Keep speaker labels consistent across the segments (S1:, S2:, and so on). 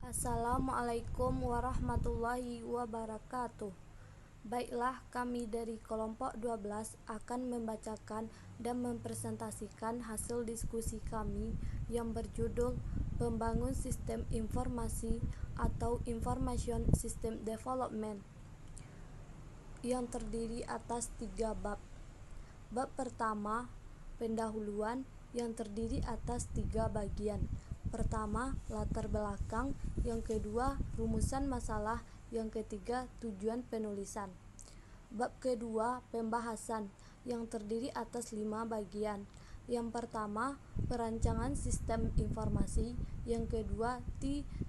S1: Assalamualaikum warahmatullahi wabarakatuh. Baiklah, kami dari kelompok 12 akan membacakan dan mempresentasikan hasil diskusi kami yang berjudul Membangun Sistem Informasi atau Information System Development, yang terdiri atas 3 bab. Bab pertama, pendahuluan, yang terdiri atas 3 bagian. Pertama, latar belakang. Yang kedua, rumusan masalah. Yang ketiga, tujuan penulisan. Bab kedua, pembahasan, yang terdiri atas 5 bagian. Yang pertama, perancangan sistem informasi. Yang kedua,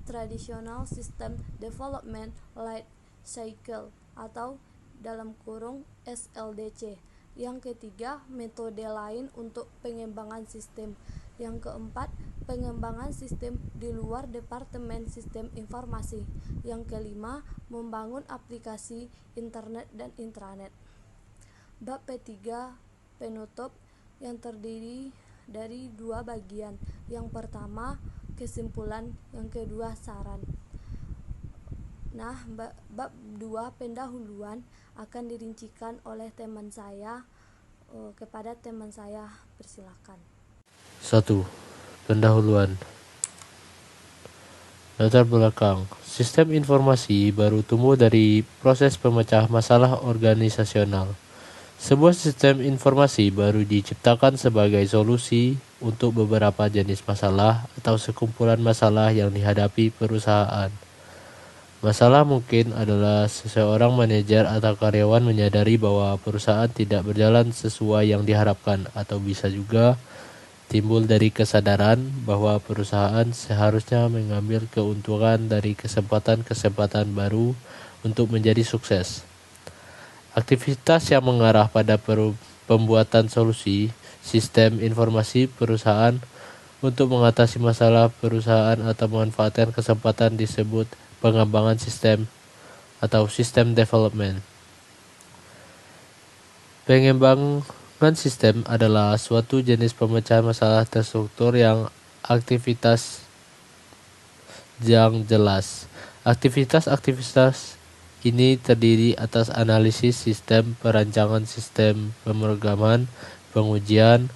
S1: Traditional System Development Life Cycle atau SLDC. Yang ketiga, metode lain untuk pengembangan sistem. Yang keempat, pengembangan sistem di luar Departemen Sistem Informasi. Yang kelima, membangun aplikasi internet dan intranet. Bab ketiga, penutup, yang terdiri dari 2 bagian. Yang pertama, kesimpulan. Yang kedua, saran. Nah, bab 2, pendahuluan, akan dirincikan oleh teman saya. Kepada teman saya, persilakan.
S2: 1. Pendahuluan. Latar belakang. Sistem informasi baru tumbuh dari proses pemecah masalah organisasional. Sebuah sistem informasi baru diciptakan sebagai solusi untuk beberapa jenis masalah atau sekumpulan masalah yang dihadapi perusahaan. Masalah mungkin adalah seseorang manajer atau karyawan menyadari bahwa perusahaan tidak berjalan sesuai yang diharapkan, atau bisa juga timbul dari kesadaran bahwa perusahaan seharusnya mengambil keuntungan dari kesempatan-kesempatan baru untuk menjadi sukses. Aktivitas yang mengarah pada pembuatan solusi sistem informasi perusahaan untuk mengatasi masalah perusahaan atau memanfaatkan kesempatan disebut pengembangan sistem atau system development. Pengembangan sistem adalah suatu jenis pemecahan masalah terstruktur yang aktivitas yang jelas. Aktivitas ini terdiri atas analisis sistem, perancangan sistem, pemrograman, pengujian,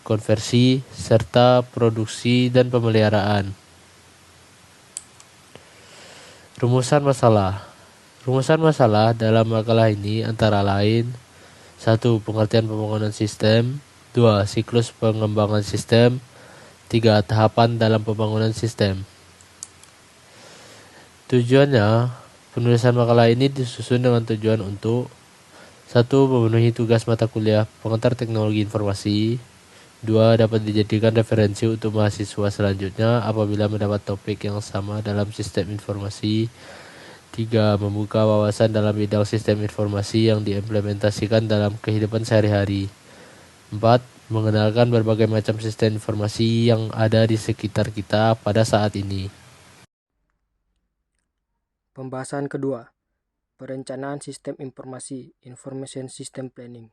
S2: konversi, serta produksi dan pemeliharaan. Rumusan masalah. Rumusan masalah dalam makalah ini antara lain: 1. Pengertian pembangunan sistem. 2. Siklus pengembangan sistem. 3. Tahapan dalam pembangunan sistem. Tujuannya, penulisan makalah ini disusun dengan tujuan untuk 1. Memenuhi tugas mata kuliah pengantar teknologi informasi. 2. Dapat dijadikan referensi untuk mahasiswa selanjutnya apabila mendapat topik yang sama dalam sistem informasi. 3. Membuka wawasan dalam bidang sistem informasi yang diimplementasikan dalam kehidupan sehari-hari. 4. Mengenalkan berbagai macam sistem informasi yang ada di sekitar kita pada saat ini.
S3: Pembahasan kedua, perencanaan sistem informasi, Information System Planning.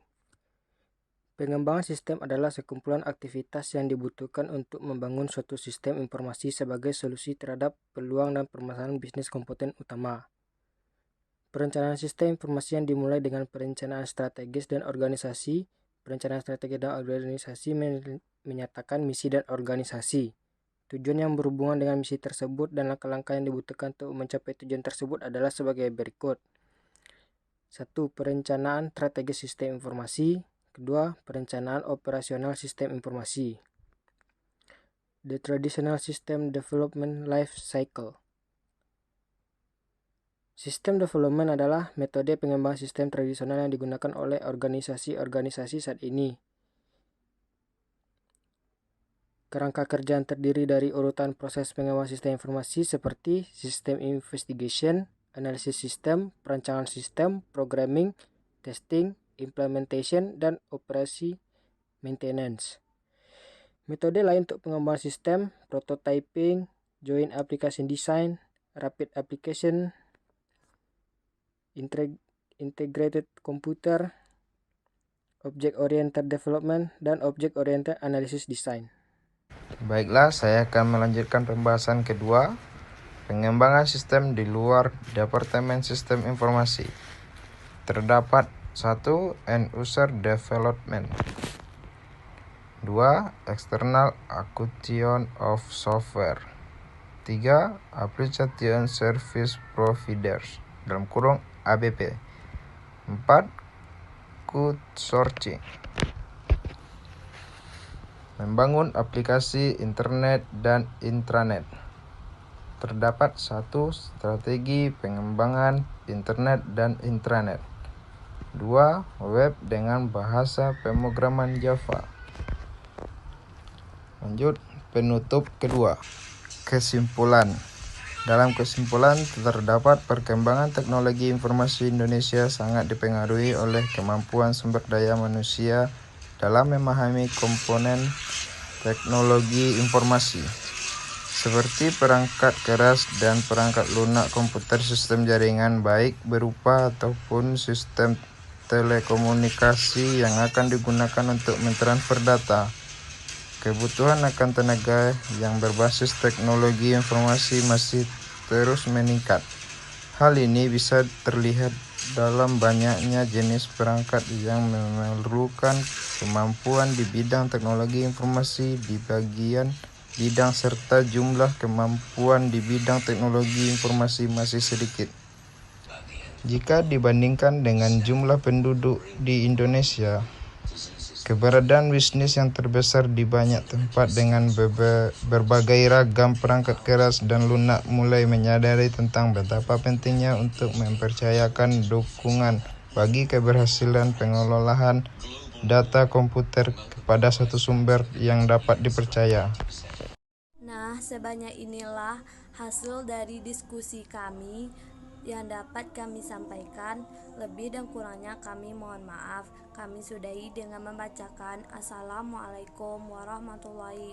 S3: Pengembangan sistem adalah sekumpulan aktivitas yang dibutuhkan untuk membangun suatu sistem informasi sebagai solusi terhadap peluang dan permasalahan bisnis komponen utama. Perencanaan sistem informasi yang dimulai dengan perencanaan strategis dan organisasi. Perencanaan strategis dan organisasi menyatakan misi dan organisasi. Tujuan yang berhubungan dengan misi tersebut dan langkah-langkah yang dibutuhkan untuk mencapai tujuan tersebut adalah sebagai berikut. 1. Perencanaan strategis sistem informasi. Kedua, perencanaan operasional sistem informasi. The Traditional System Development Life Cycle. Sistem development adalah metode pengembangan sistem tradisional yang digunakan oleh organisasi-organisasi saat ini. Kerangka kerjaan terdiri dari urutan proses pengembangan sistem informasi seperti sistem investigation, analisis sistem, perancangan sistem, programming, testing, implementation, dan operasi maintenance. Metode lain untuk pengembangan sistem: prototyping, joint application design, rapid application, integrated computer, object-oriented development, dan object-oriented analysis design.
S4: Baiklah, saya akan melanjutkan pembahasan kedua, pengembangan sistem di luar Departemen Sistem Informasi. Terdapat 1. End User Development. 2. External Acquisition of Software. 3. Application Service Providers (ABP). 4. Code Sourcing. Membangun aplikasi internet dan intranet. Terdapat 1. Strategi pengembangan internet dan intranet. 2. Web dengan bahasa pemrograman Java. Lanjut, penutup kedua. Kesimpulan. Dalam kesimpulan, terdapat perkembangan teknologi informasi Indonesia sangat dipengaruhi oleh kemampuan sumber daya manusia dalam memahami komponen teknologi informasi, seperti perangkat keras dan perangkat lunak komputer, sistem jaringan baik berupa ataupun sistem telekomunikasi yang akan digunakan untuk mentransfer data. Kebutuhan akan tenaga yang berbasis teknologi informasi masih terus meningkat. Hal ini bisa terlihat dalam banyaknya jenis perangkat yang memerlukan kemampuan di bidang teknologi informasi di bagian bidang, serta jumlah kemampuan di bidang teknologi informasi masih sedikit jika dibandingkan dengan jumlah penduduk di Indonesia. Keberadaan bisnis yang terbesar di banyak tempat dengan berbagai ragam perangkat keras dan lunak mulai menyadari tentang betapa pentingnya untuk mempercayakan dukungan bagi keberhasilan pengelolaan data komputer kepada satu sumber yang dapat dipercaya.
S1: Nah, sebanyak inilah hasil dari diskusi kami yang dapat kami sampaikan. Lebih dan kurangnya kami mohon maaf. Kami sudahi dengan membacakan Assalamualaikum warahmatullahi